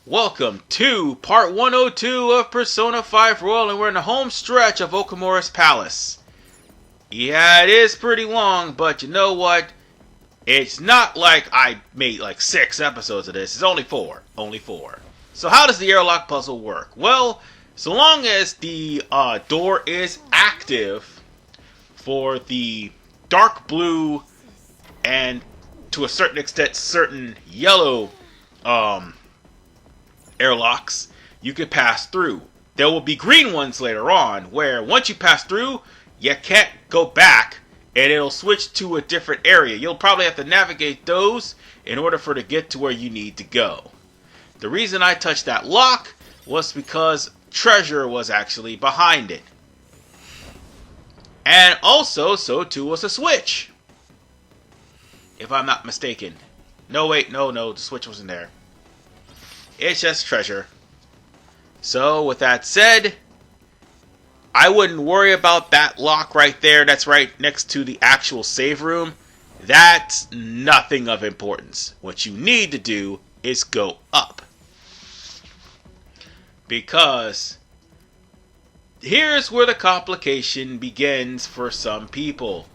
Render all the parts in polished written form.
Welcome to part 102 of Persona 5 Royal, and we're in the home stretch of Okumura's palace. Yeah, it is pretty long, but you know what? It's not like I made like 6 episodes of this. It's only 4. Only 4. So how does the airlock puzzle work? Well, so long as the door is active for the dark blue and to a certain extent certain yellow airlocks, you can pass through. There will be green ones later on where once you pass through, you can't go back and it'll switch to a different area. You'll probably have to navigate those in order for to get to where you need to go. The reason I touched that lock was because treasure was actually behind it. And also, so too was a switch. If I'm not mistaken. No, wait, no, the switch wasn't there. It's just treasure. So, with that said, I wouldn't worry about that lock right there. That's right next to the actual save room. That's nothing of importance. What you need to do is go up. Because here's where the complication begins for some people.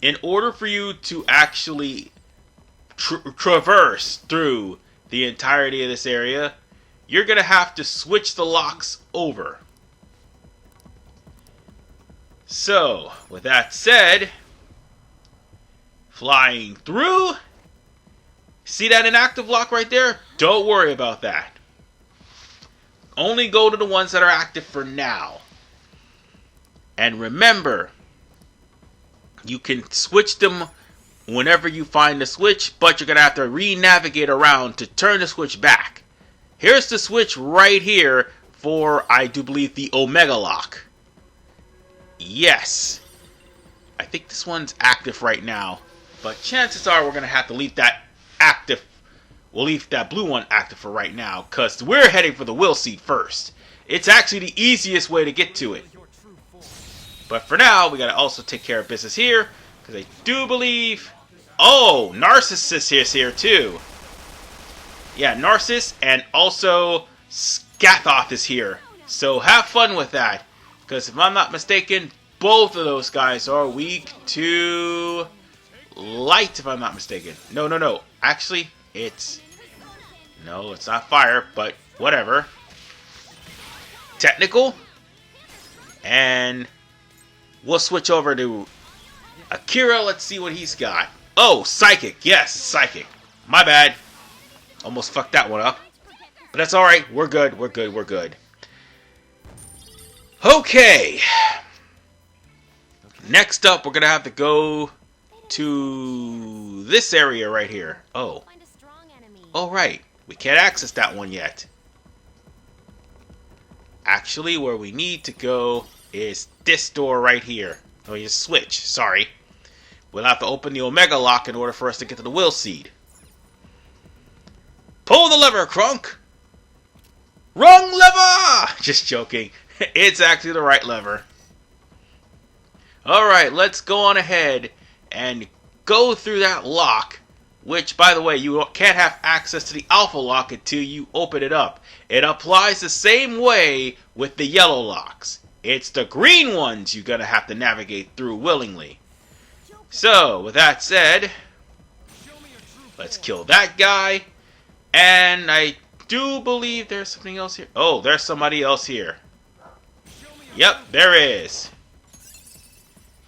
In order for you to actually traverse through the entirety of this area, you're going to have to switch the locks over. So, with that said, flying through, see that inactive lock right there? Don't worry about that. Only go to the ones that are active for now. And remember, you can switch them whenever you find the switch, but you're going to have to re-navigate around to turn the switch back. Here's the switch right here for, I do believe, the Omega lock. Yes. I think this one's active right now, but chances are we're going to have to leave that active. We'll leave that blue one active for right now, because we're heading for the will seat first. It's actually the easiest way to get to it. But for now, we got to also take care of business here, because I do believe... Oh, Narcissus is here too. Yeah, Narcissus and also Scathoth is here. So have fun with that. Because if I'm not mistaken, both of those guys are weak to light, if I'm not mistaken. No. Actually, it's... No, it's not fire, but whatever. Technical. And we'll switch over to Akira. Let's see what he's got. Oh, Psychic. Yes, Psychic. My bad. Almost fucked that one up. But that's alright. We're good. Okay. Next up, we're going to have to go to this area right here. Oh. Oh, right. We can't access that one yet. Actually, where we need to go is this door right here. Oh, you switch. Sorry. We'll have to open the Omega lock in order for us to get to the will seed. Pull the lever, Crunk! Wrong lever! Just joking. It's actually the right lever. Alright, let's go on ahead and go through that lock. Which, by the way, you can't have access to the Alpha lock until you open it up. It applies the same way with the yellow locks. It's the green ones you're going to have to navigate through willingly. So, with that said, let's kill that guy. And I do believe there's something else here. Oh, there's somebody else here. Yep, there is.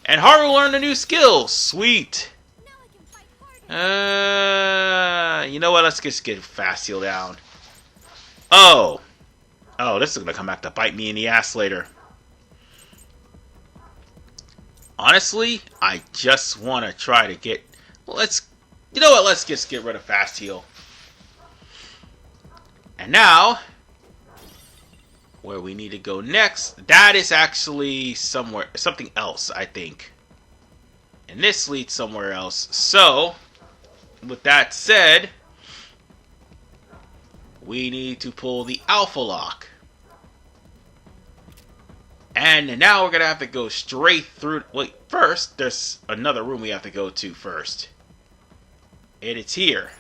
And Haru learned a new skill. Sweet. You know what? Let's just get Fast Heal down. Oh, this is going to come back to bite me in the ass later. Honestly, I just want to try to get... Well, you know what? Let's just get rid of Fast Heal. And now, where we need to go next, that is actually something else, I think. And this leads somewhere else. So, with that said, we need to pull the Alpha lock. And now we're going to have to go straight through... Wait, first, there's another room we have to go to first. And it's here.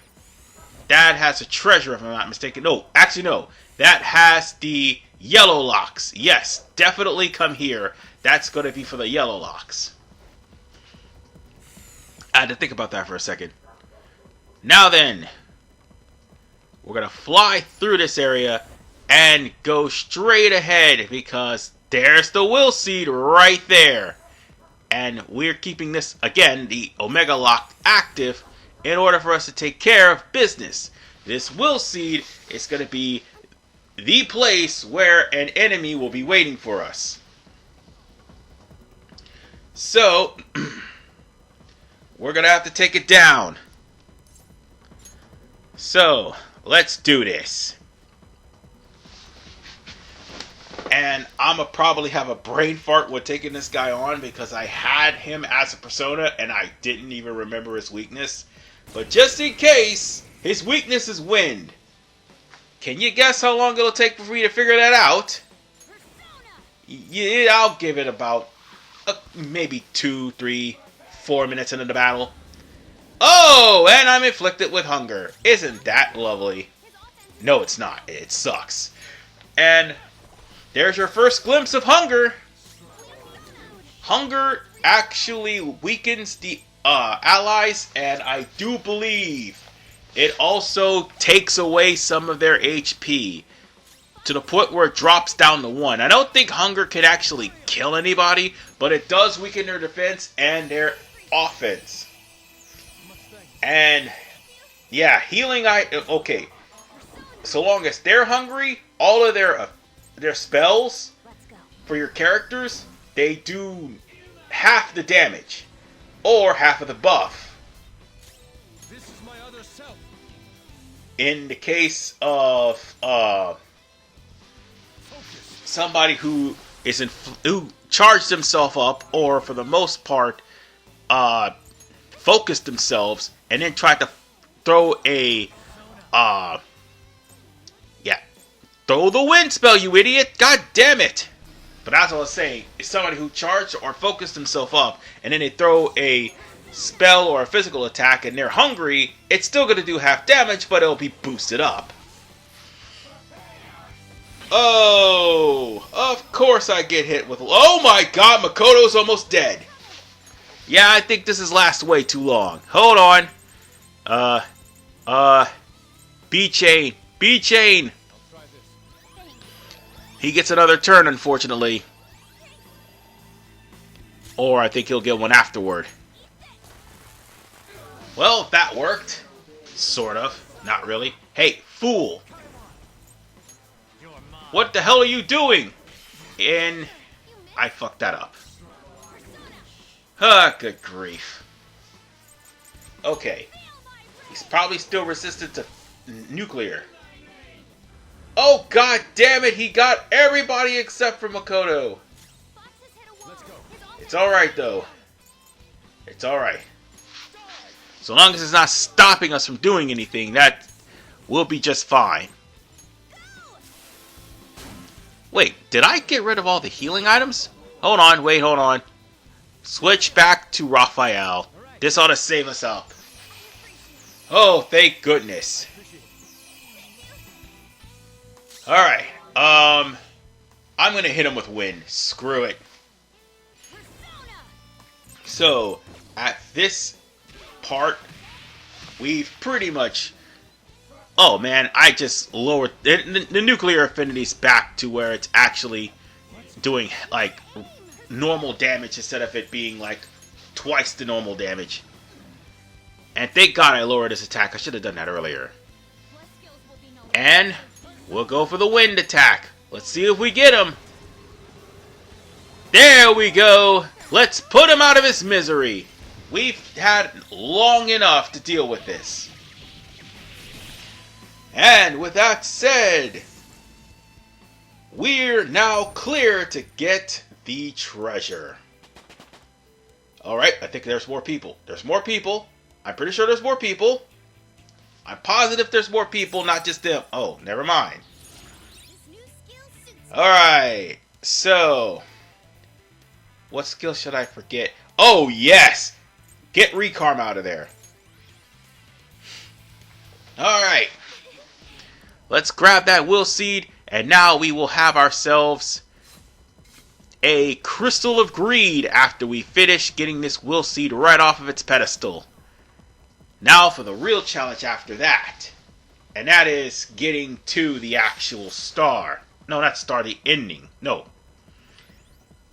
that has a treasure, if I'm not mistaken. No, actually no. That has the yellow locks. Yes, definitely come here. That's going to be for the yellow locks. I had to think about that for a second. Now then, we're going to fly through this area and go straight ahead because there's the will seed right there. And we're keeping this, again, the Omega Lock active in order for us to take care of business. This will seed is going to be the place where an enemy will be waiting for us. So, we're going to have to take it down. So, let's do this. And I'm going to probably have a brain fart with taking this guy on because I had him as a persona and I didn't even remember his weakness. But just in case, his weakness is wind. Can you guess how long it'll take for me to figure that out? Yeah, I'll give it about maybe 2, 3, 4 minutes into the battle. Oh, and I'm inflicted with hunger. Isn't that lovely? No, it's not. It sucks. And there's your first glimpse of hunger. Hunger actually weakens the allies, and I do believe it also takes away some of their HP to the point where it drops down to 1. I don't think hunger can actually kill anybody, but it does weaken their defense and their offense. And yeah, healing okay. So long as they're hungry, all of their spells for your characters, they do half the damage or half of the buff. This is my other self. In the case of somebody who who charged himself up, or for the most part focused themselves and then tried to throw a throw the wind spell, you idiot! God damn it! But as I was saying, it's somebody who charged or focused himself up and then they throw a spell or a physical attack and they're hungry, it's still going to do half damage, but it'll be boosted up. Oh, of course I get hit with... Oh my god, Makoto's almost dead. Yeah, I think this has lasted way too long. Hold on. B-Chain. B-Chain. He gets another turn, unfortunately. Or I think he'll get one afterward. Well, that worked. Sort of. Not really. Hey, fool! What the hell are you doing? And I fucked that up. Ah, good grief. Okay. He's probably still resistant to nuclear. Oh, god damn it! He got everybody except for Makoto. It's alright, though. It's alright. So long as it's not stopping us from doing anything, that will be just fine. Wait, did I get rid of all the healing items? Hold on, wait, hold on. Switch back to Raphael. This ought to save us up. Oh, thank goodness. Alright, I'm gonna hit him with wind. Screw it. So, at this part, we've pretty much... Oh man, I just lowered the nuclear affinities back to where it's actually doing, like, normal damage instead of it being, like, twice the normal damage. And thank God I lowered his attack. I should have done that earlier. And we'll go for the wind attack. Let's see if we get him. There we go. Let's put him out of his misery. We've had long enough to deal with this. And with that said, we're now clear to get the treasure. Alright, I think there's more people. There's more people. I'm pretty sure there's more people. I'm positive there's more people, not just them. Oh, never mind. Alright, so... what skill should I forget? Oh, yes! Get Recarm out of there. Alright. Let's grab that will seed, and now we will have ourselves a crystal of greed after we finish getting this will seed right off of its pedestal. Now for the real challenge after that. And that is getting to the actual star. No, not star, the ending. No.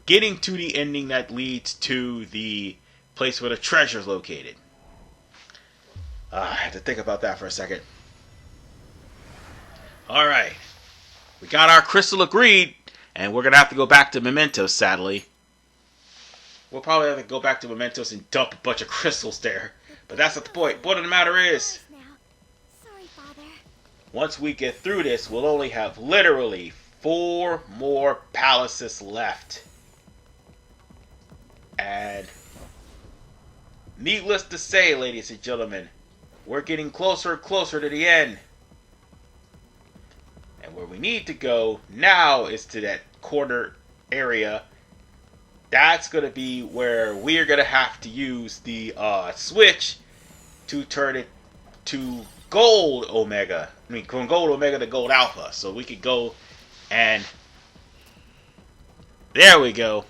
Getting to the ending that leads to the place where the treasure is located. I have to think about that for a second. Alright. We got our crystal of greed, and we're going to have to go back to Mementos, sadly. We'll probably have to go back to Mementos and dump a bunch of crystals there. But that's not the point. Point of the matter is, Sorry, Father. once we get through this, we'll only have literally 4 more palaces left. And needless to say, ladies and gentlemen, we're getting closer and closer to the end. And where we need to go now is to that corner area. That's going to be where we're going to have to use the switch to turn it to gold Omega. I mean, from gold Omega to gold Alpha. So we could go and... There we go.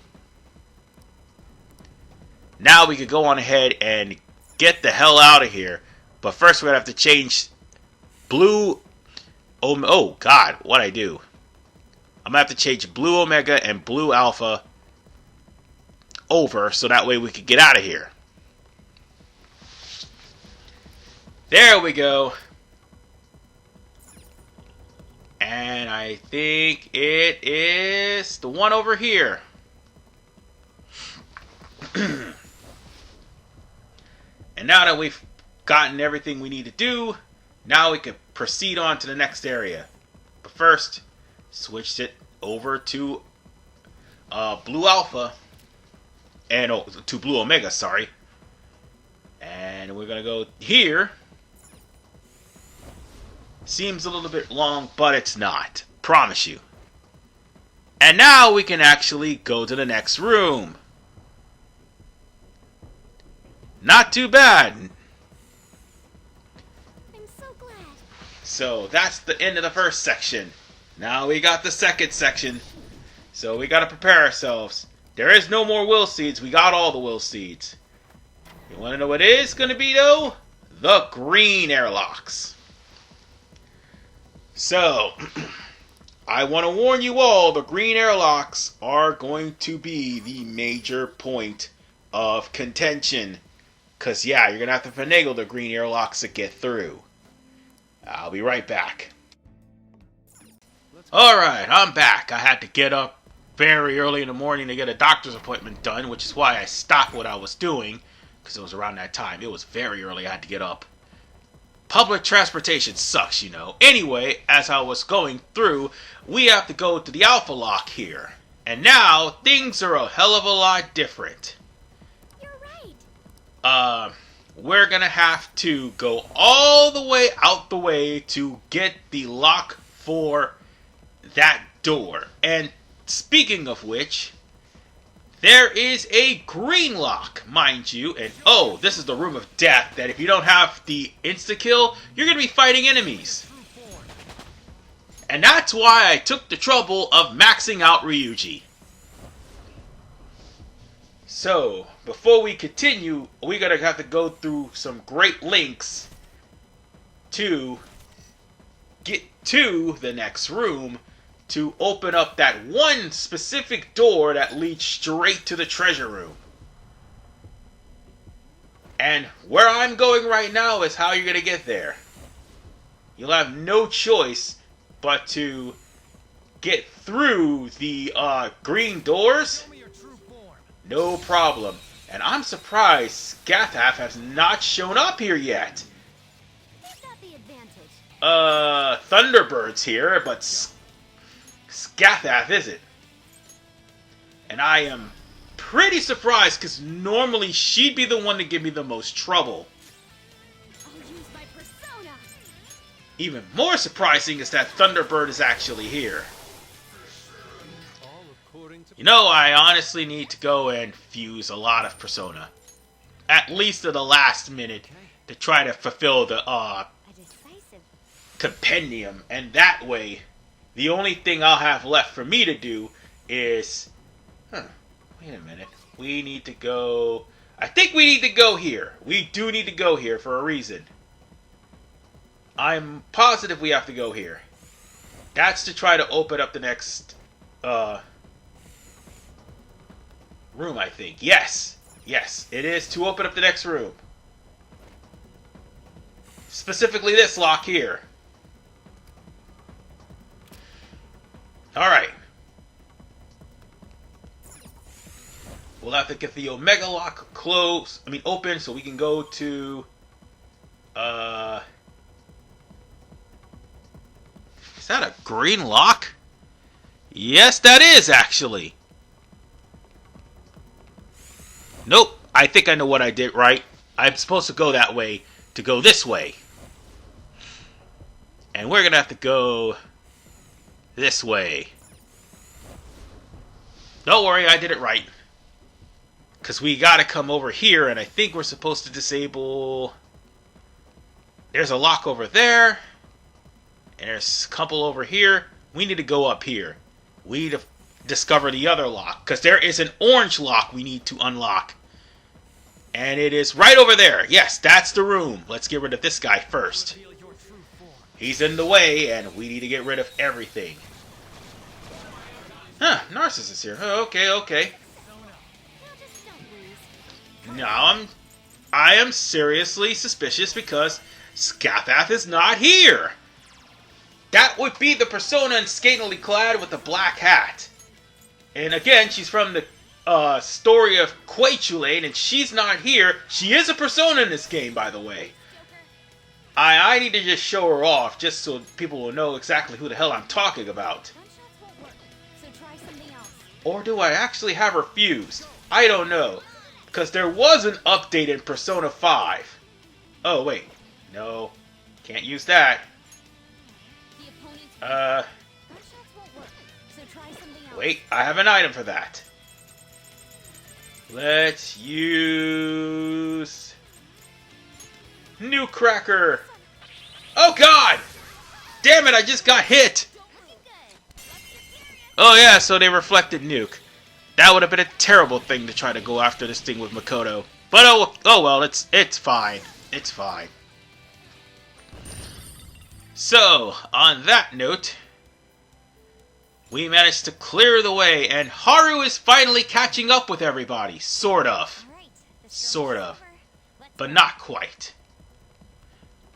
Now we could go on ahead and get the hell out of here. But first we're going to have to change blue... Oh, God, what'd I do? I'm going to have to change blue Omega and blue Alpha over so that way we could get out of here. There we go. And I think it is the one over here. And now that we've gotten everything we need to do, now we can proceed on to the next area. But first, switch it over to blue Alpha. And to blue Omega, sorry. And we're going to go here. Seems a little bit long, but it's not. Promise you. And now we can actually go to the next room. Not too bad. I'm so glad. So that's the end of the first section. Now we got the second section. So we got to prepare ourselves. There is no more will seeds. We got all the will seeds. You want to know what it is going to be, though? The green airlocks. So, I want to warn you all, the green airlocks are going to be the major point of contention. Because, yeah, you're going to have to finagle the green airlocks to get through. I'll be right back. Alright, I'm back. I had to get up very early in the morning to get a doctor's appointment done, which is why I stopped what I was doing, because it was around that time. It was very early. I had to get up. Public transportation sucks, you know. Anyway, as I was going through, we have to go to the Alpha Lock here. And now, things are a hell of a lot different. You're right. We're gonna have to go all the way out the way to get the lock for that door. And speaking of which, there is a green lock, mind you. And oh, this is the room of death, that if you don't have the insta-kill, you're going to be fighting enemies. And that's why I took the trouble of maxing out Ryuji. So, before we continue, we're going to have to go through some great links to get to the next room, to open up that one specific door that leads straight to the treasure room. And where I'm going right now is how you're going to get there. You'll have no choice but to get through the green doors. Show me your true form. No problem. And I'm surprised Scathaf has not shown up here yet. Who's got the advantage? Thunderbird's here, but Scathaf isn't. And I am pretty surprised, because normally she'd be the one to give me the most trouble. I'll use my persona. Even more surprising is that Thunderbird is actually here. All according to You know, I honestly need to go and fuse a lot of Persona. At least to the last minute, to try to fulfill the, A decisive compendium, and that way, the only thing I'll have left for me to do is... wait a minute. We need to go... I think we need to go here. We do need to go here for a reason. I'm positive we have to go here. That's to try to open up the next room, I think. Yes. Yes, it is to open up the next room. Specifically this lock here. Alright. We'll have to get the Omega lock open so we can go to... Is that a green lock? Yes, that is, actually. Nope. I think I know what I did right. I'm supposed to go that way to go this way. And we're going to have to go this way. Don't worry, I did it right. Because we got to come over here, and I think we're supposed to disable... There's a lock over there. And there's a couple over here. We need to go up here. We need to discover the other lock. Because there is an orange lock we need to unlock. And it is right over there. Yes, that's the room. Let's get rid of this guy first. He's in the way, and we need to get rid of everything. Huh, Narcissus is here. Oh, okay. Now I am seriously suspicious because Scathath is not here. That would be the persona in scantily clad with the black hat. And again, she's from the story of Quaitulane, and she's not here. She is a persona in this game, by the way. I need to just show her off, just so people will know exactly who the hell I'm talking about. Or do I actually have her fused? I don't know. Because there was an update in Persona 5. Oh, wait. No. Can't use that. Wait, I have an item for that. Let's use... Nuke Cracker! Oh god! Damn it, I just got hit! Oh yeah, so they reflected Nuke. That would have been a terrible thing to try to go after this thing with Makoto. But oh well, it's fine. It's fine. So, on that note, we managed to clear the way, and Haru is finally catching up with everybody. Sort of. Sort of. But not quite.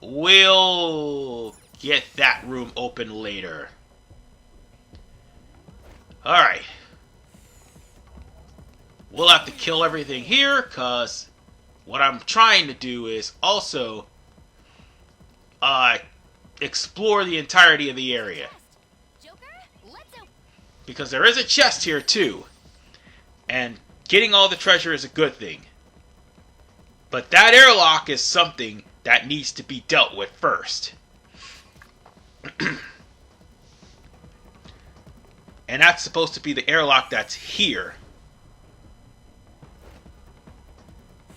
We'll get that room open later. Alright. We'll have to kill everything here, because what I'm trying to do is also explore the entirety of the area. Because there is a chest here too. And getting all the treasure is a good thing. But that airlock is something that needs to be dealt with first. And that's supposed to be the airlock that's here.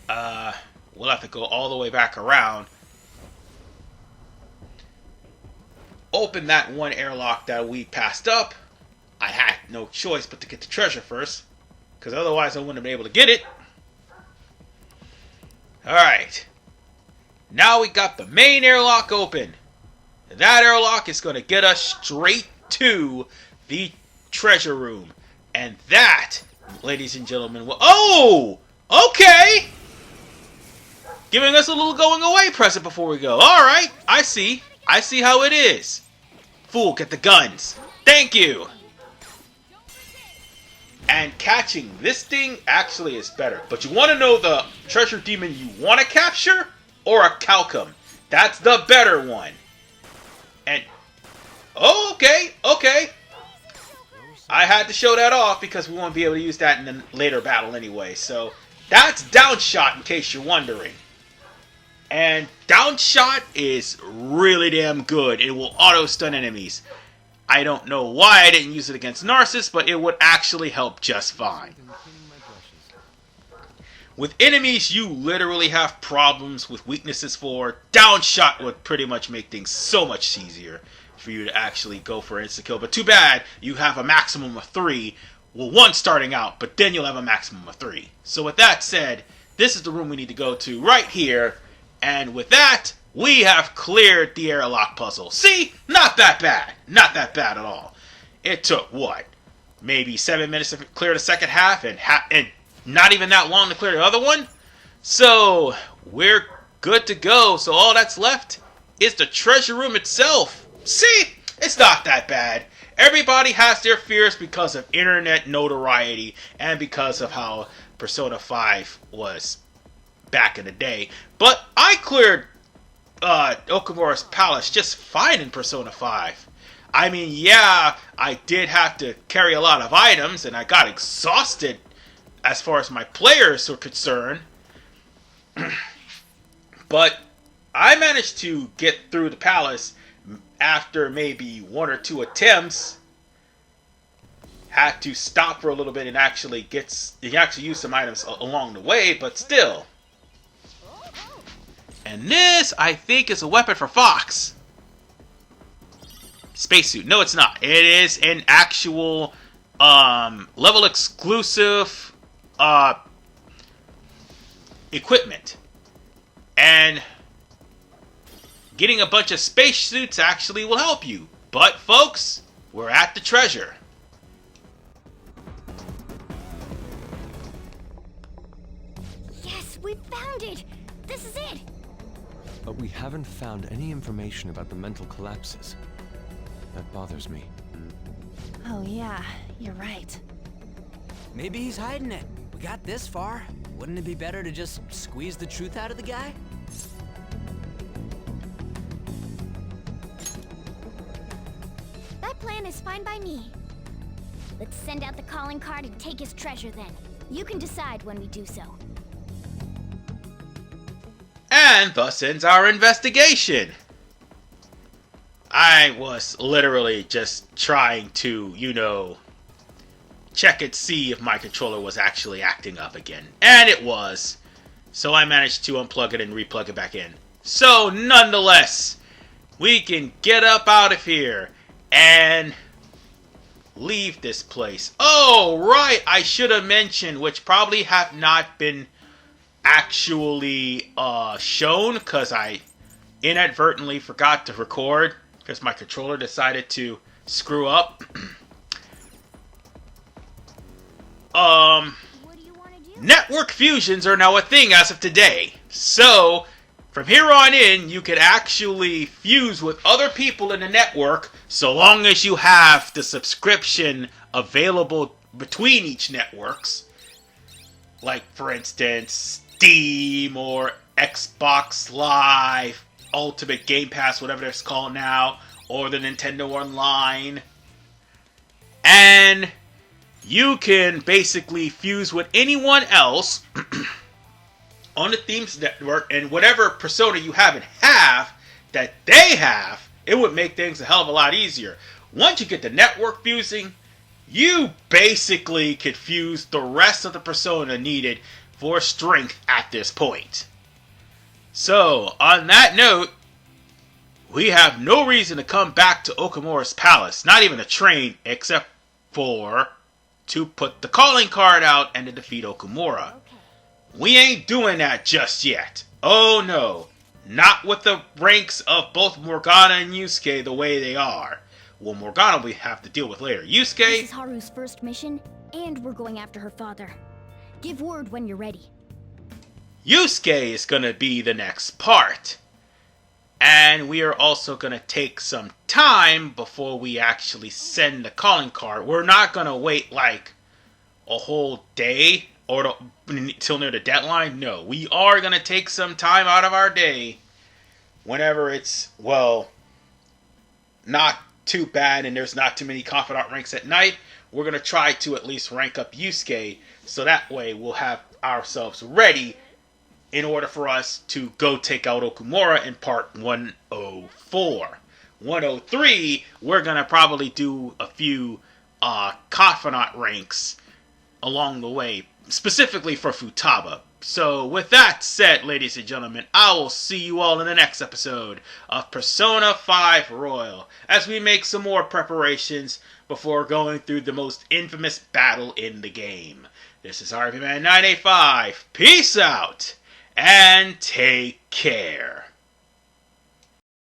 We'll have to go all the way back around. Open that one airlock that we passed up. I had no choice but to get the treasure first, because otherwise I wouldn't have been able to get it. Alright. Now we got the main airlock open. That airlock is going to get us straight to the treasure room. And that, ladies and gentlemen, will... Oh! Okay! Giving us a little going away present before we go. Alright, I see. I see how it is. Fool, get the guns. Thank you! And catching this thing actually is better. But you want to know the treasure demon you want to capture? Or a Calcum? That's the better one. And... Oh, okay. I had to show that off because we won't be able to use that in a later battle anyway. So, that's Downshot in case you're wondering. And Downshot is really damn good. It will auto-stun enemies. I don't know why I didn't use it against Narcissus, but it would actually help just fine. with enemies you literally have problems with weaknesses for, downshot would pretty much make things so much easier for you to actually go for insta-kill. But too bad you have a maximum of 3. Well, 1 starting out, but then you'll have a maximum of 3. So with that said, this is the room we need to go to right here. And with that, we have cleared the airlock puzzle. See? Not that bad. Not that bad at all. It took, what? Maybe 7 minutes to clear the second half, and not even that long to clear the other one? So, we're good to go. So all that's left is the treasure room itself. See? It's not that bad. Everybody has their fears because of internet notoriety and because of how Persona 5 was back in the day. But I cleared Okumura's palace just fine in Persona 5. I mean, yeah, I did have to carry a lot of items and I got exhausted as far as my players were concerned. But I managed to get through the palace after maybe 1 or 2 attempts. Had to stop for a little bit and actually use some items along the way, but still. And this, I think, is a weapon for Fox. Spacesuit. No, it's not. It is an actual level exclusive equipment. And getting a bunch of spacesuits actually will help you. But, folks, we're at the treasure. Yes, we found it! This is it! But we haven't found any information about the mental collapses. That bothers me. Oh yeah, you're right. Maybe he's hiding it. We got this far. Wouldn't it be better to just squeeze the truth out of the guy? That plan is fine by me. Let's send out the calling card and take his treasure then. You can decide when we do so. And thus ends our investigation. I was literally just trying to, check and see if my controller was actually acting up again. And it was. So I managed to unplug it and replug it back in. So nonetheless, we can get up out of here and leave this place. Oh, right, I should have mentioned, which probably have not been actually shown because I inadvertently forgot to record because my controller decided to screw up. What do you want to do? Network fusions are now a thing as of today. So, from here on in, you can actually fuse with other people in the network so long as you have the subscription available between each networks. Like, for instance, Steam or Xbox Live, Ultimate Game Pass, whatever it's called now, or the Nintendo Online. And you can basically fuse with anyone else on the Themes Network, and whatever persona you have that they have, it would make things a hell of a lot easier. Once you get the network fusing, you basically could fuse the rest of the persona needed for strength at this point. So, on that note, we have no reason to come back to Okumura's palace, not even a train, except for to put the calling card out and to defeat Okumura. Okay. We ain't doing that just yet. Oh no. Not with the ranks of both Morgana and Yusuke the way they are. Well, Morgana we have to deal with later. This Yusuke, is Haru's first mission, and we're going after her father. Give word when you're ready. Yusuke is gonna be the next part. And we are also gonna take some time before we actually send the calling card. We're not gonna wait like a whole day or till near the deadline. No, we are gonna take some time out of our day whenever it's, well, not too bad and there's not too many confidant ranks at night. We're gonna try to at least rank up Yusuke so that way we'll have ourselves ready in order for us to go take out Okumura in part 104. 103, we're going to probably do a few confidant ranks along the way, specifically for Futaba. So, with that said, ladies and gentlemen, I will see you all in the next episode of Persona 5 Royal as we make some more preparations before going through the most infamous battle in the game. This is RPMan985. Peace out and take care.